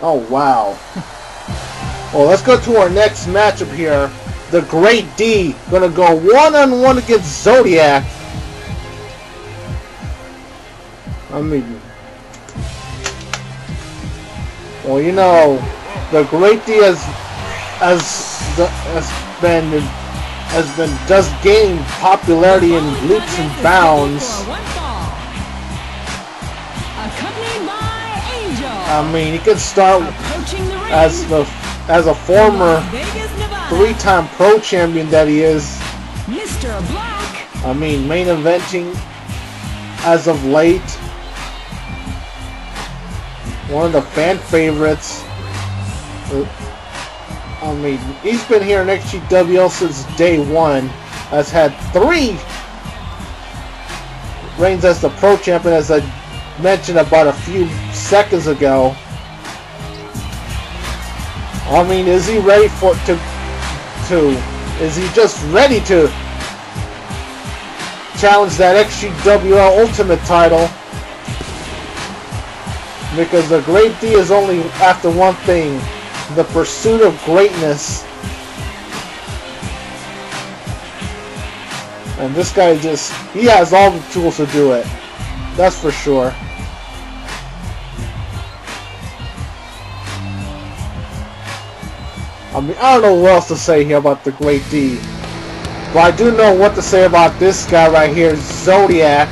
Oh, wow. Well, let's go to our next matchup here. The Great D gonna go one-on-one against Zodiac. I mean, well, you know, the Great D does gain popularity in leaps and bounds. I mean, he could start as a former three-time pro champion that he is. Mr. Black. I mean, main eventing as of late. One of the fan favorites. I mean, he's been here in XGWL since day one. Has had 3 reigns as the pro champion, as I mentioned about a few seconds ago. I mean, is he ready is he just ready to challenge that XGWL Ultimate title? Because the Great D is only after one thing: the pursuit of greatness. And this guy he has all the tools to do it. That's for sure. I mean, I don't know what else to say here about the Great D. But I do know what to say about this guy right here, Zodiac.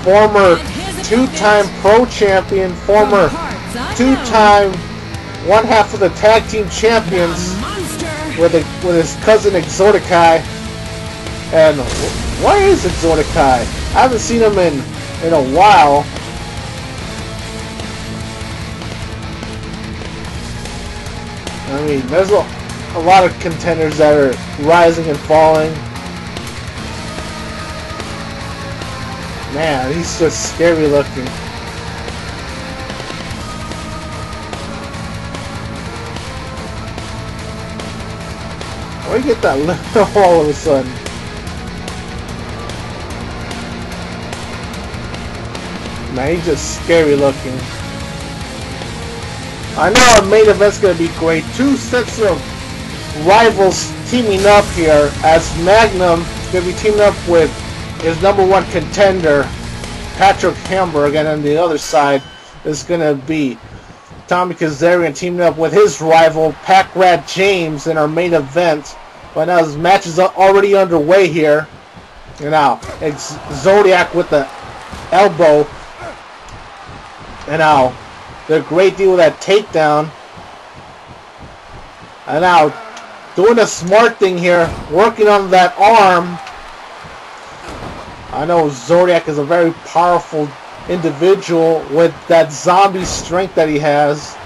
Former 2-time pro champion, former 2-time one-half of the tag team champions with his cousin Exoticai. And where is Exoticai? I haven't seen him in a while. I mean, there's a lot of contenders that are rising and falling. Man, he's just scary looking. Where do you get that little all of a sudden? Man, he's just scary looking. I know our main event's gonna be great. 2 sets of rivals teaming up here, as Magnum is gonna be teaming up with his #1 contender, Patrick Hamburg, and on the other side is gonna be Tommy Kazarian teaming up with his rival, Pac Rat James, in our main event. But now his match is already underway here. And now it's Zodiac with the elbow. And now the Great D with that takedown. And now doing a smart thing here, working on that arm. I know Zodiac is a very powerful individual with that zombie strength that he has.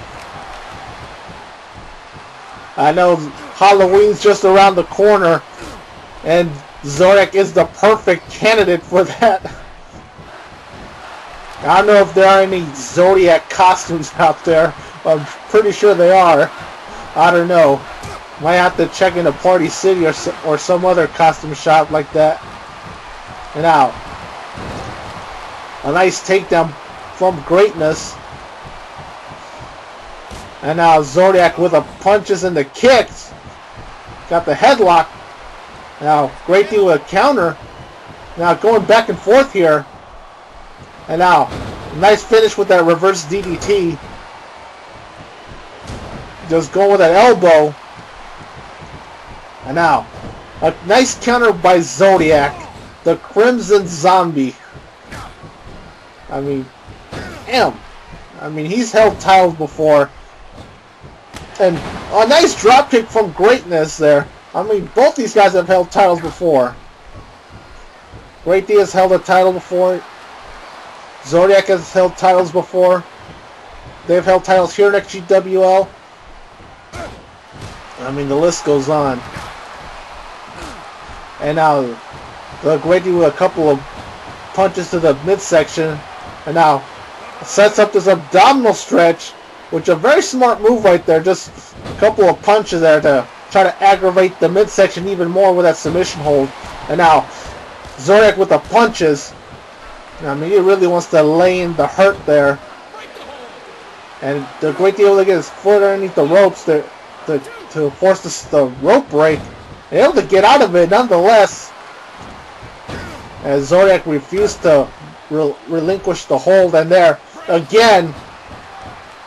I know Halloween's just around the corner, and Zodiac is the perfect candidate for that. I don't know if there are any Zodiac costumes out there. I'm pretty sure they are. I don't know. Might have to check into Party City or some other costume shop like that. And now, a nice takedown from Greatness. And now Zodiac with the punches and the kicks. Got the headlock. Now, Great D with a counter. Now going back and forth here. And now, nice finish with that reverse DDT. Just going with that elbow. And now, a nice counter by Zodiac. The Crimson Zombie. I mean, damn. I mean, he's held titles before. And a nice dropkick from Greatness there. I mean, both these guys have held titles before. Great D has held a title before. Zodiac has held titles before. They've held titles here at XGWL. I mean, the list goes on. And now, the Great D with a couple of punches to the midsection. And now, sets up this abdominal stretch, which is a very smart move right there. Just a couple of punches there to try to aggravate the midsection even more with that submission hold. And now, Zodiac with the punches. I mean, he really wants to lay in the hurt there. And the Great D able to get his foot underneath the ropes to force the rope break. And able to get out of it nonetheless. As Zodiac refused to relinquish the hold, and there again,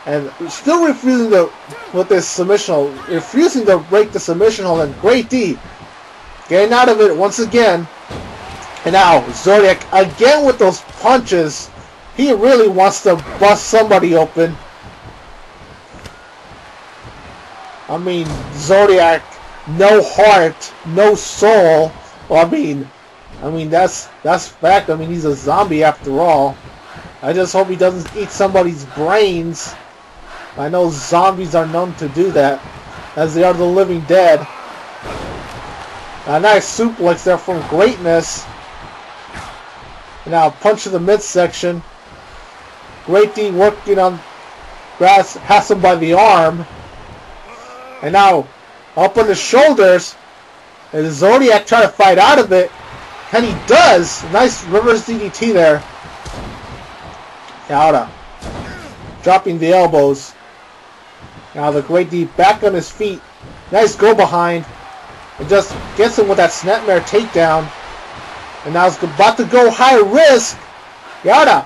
and still refusing to with this submission hold, refusing to break the submission hold, and Great D getting out of it once again. And now Zodiac again with those punches. He really wants to bust somebody open. I mean, Zodiac, no heart, no soul. Well, I mean that's fact. I mean, he's a zombie after all. I just hope he doesn't eat somebody's brains. I know zombies are known to do that, as they are the living dead. A nice suplex there from Greatness. Now punch to the midsection. Great D working on grass, has him by the arm. And now up on the shoulders. And Zodiac trying to fight out of it. And he does. Nice reverse DDT there. Now dropping the elbows. Now the Great D back on his feet. Nice go behind. And just gets him with that snapmare takedown. And now he's about to go high risk. Yada.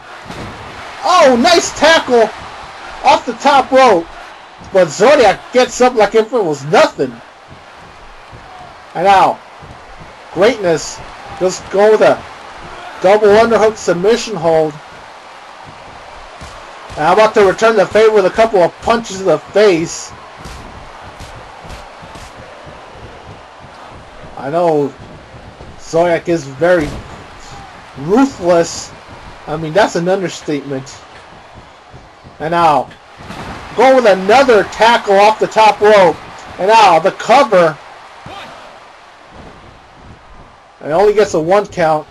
Oh, nice tackle off the top rope. But Zodiac gets up like if it was nothing. And now, Greatness just go with a double underhook submission hold. And I'm about to return the favor with a couple of punches to the face. I know Zodiac is very ruthless. I mean, that's an understatement. And now, go with another tackle off the top rope. And now, the cover. And it only gets a 1 count.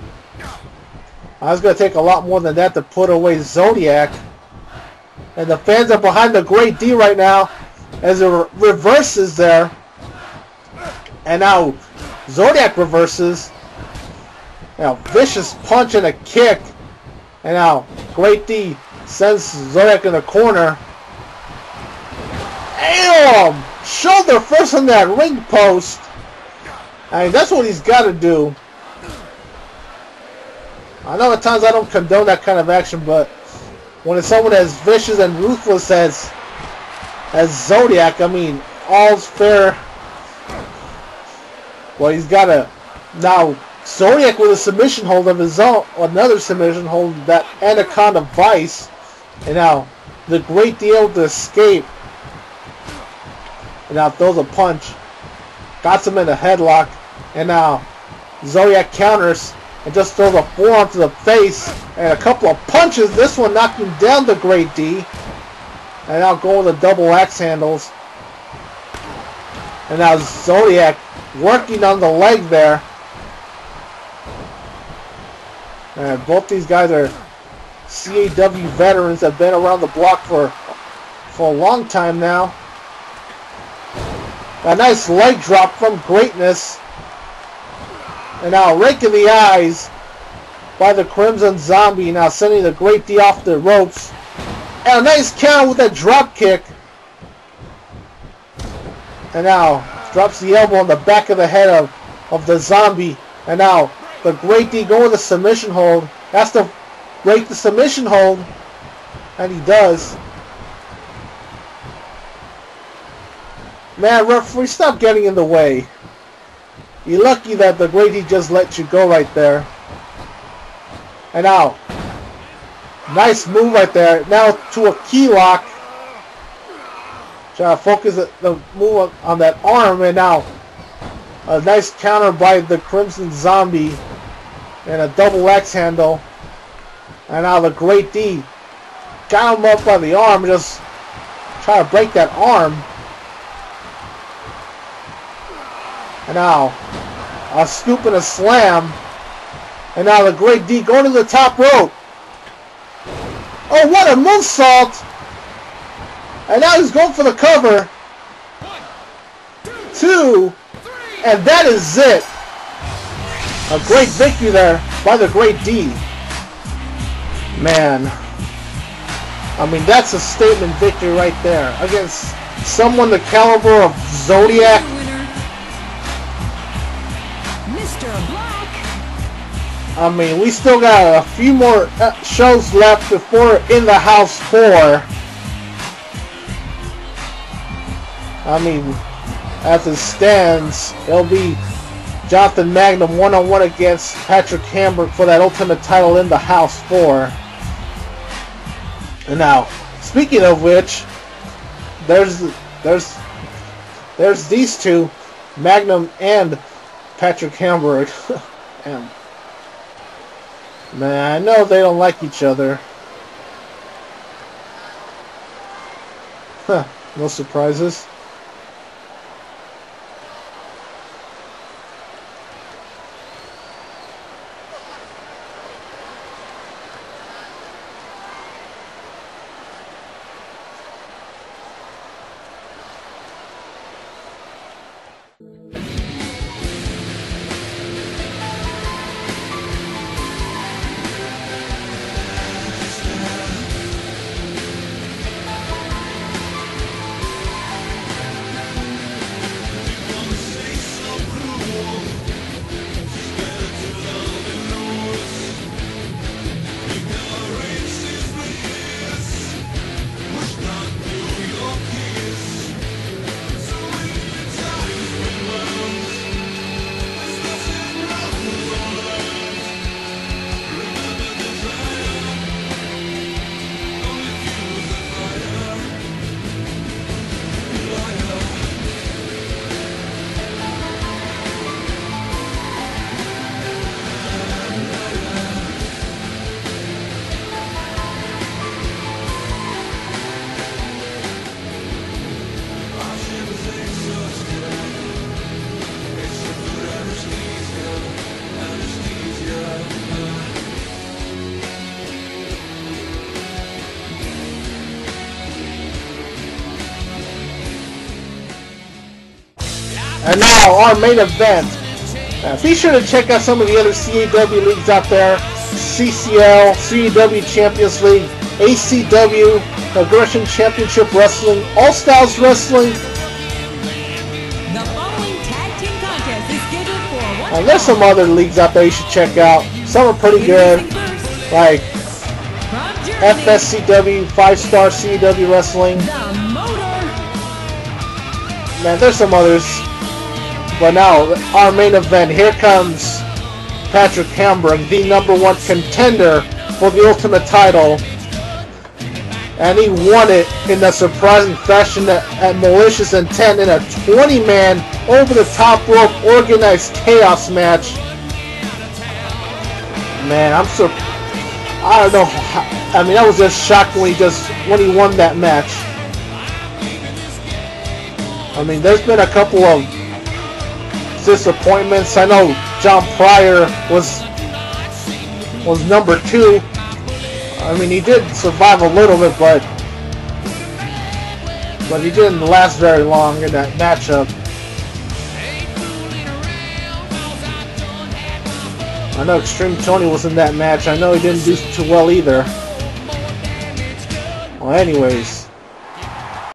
I was going to take a lot more than that to put away Zodiac. And the fans are behind the Great D right now as it reverses there. And now, Zodiac reverses. Now, vicious punch and a kick. And now, Great D sends Zodiac in the corner. Damn! Shoulder first on that ring post. I mean, that's what he's got to do. I know at times I don't condone that kind of action, but when it's someone as vicious and ruthless as Zodiac, I mean, all's fair. Well, he's got to now. Zodiac with a submission hold of his own, another submission hold, that Anaconda Vice, and now the Great D able to escape, and now throws a punch, got him in a headlock, and now Zodiac counters and just throws a forearm to the face, and a couple of punches, this one knocking down the Great D, and now going with the double axe handles, and now Zodiac working on the leg there. And both these guys are CAW veterans that have been around the block for a long time now. A nice leg drop from Greatness. And now rake in the eyes by the Crimson Zombie. Now sending the Great D off the ropes. And a nice count with that drop kick. And now drops the elbow on the back of the head of the Zombie. And now the Great D going with the submission hold. Has to break the submission hold. And he does. Man, referee, stop getting in the way. You're lucky that the Great D just let you go right there. And now, nice move right there. Now to a key lock. Trying to focus the move on that arm. And now, a nice counter by the Crimson Zombie. And a double axe handle. And now the Great D got him up by the arm. Just try to break that arm. And now a scoop and a slam. And now the Great D going to the top rope. Oh, what a moonsault. And now he's going for the cover. 2. And that is it. A great victory there by the Great D. Man. I mean, that's a statement victory right there against someone the caliber of Zodiac. Winner, Mr. Black. I mean, we still got a few more shows left before In the House 4. I mean, as it stands, it'll be Jonathan Magnum one-on-one against Patrick Hamburg for that Ultimate title in the House 4. And now, speaking of which, there's these two, Magnum and Patrick Hamburg. And man, I know they don't like each other. Huh, no surprises. And now our main event. Be sure to check out some of the other CAW leagues out there. CCL, CAW Champions League, ACW, Aggression Championship Wrestling, All Styles Wrestling. The following tag team contest is scheduled for one. And there's some other leagues out there you should check out. Some are pretty good, like FSCW, 5-Star CAW Wrestling. The Motor. Man, there's some others. But now, our main event, here comes Patrick Hamburg, the #1 contender for the Ultimate title. And he won it in a surprising fashion at Malicious Intent in a 20-man over-the-top rope organized chaos match. Man, I don't know. I mean, I was just shocked when he won that match. I mean, there's been a couple of disappointments. I know John Pryor was #2. I mean, he did survive a little bit, but he didn't last very long in that matchup. I know XtremeTony was in that match. I know he didn't do too well either. Well, anyways.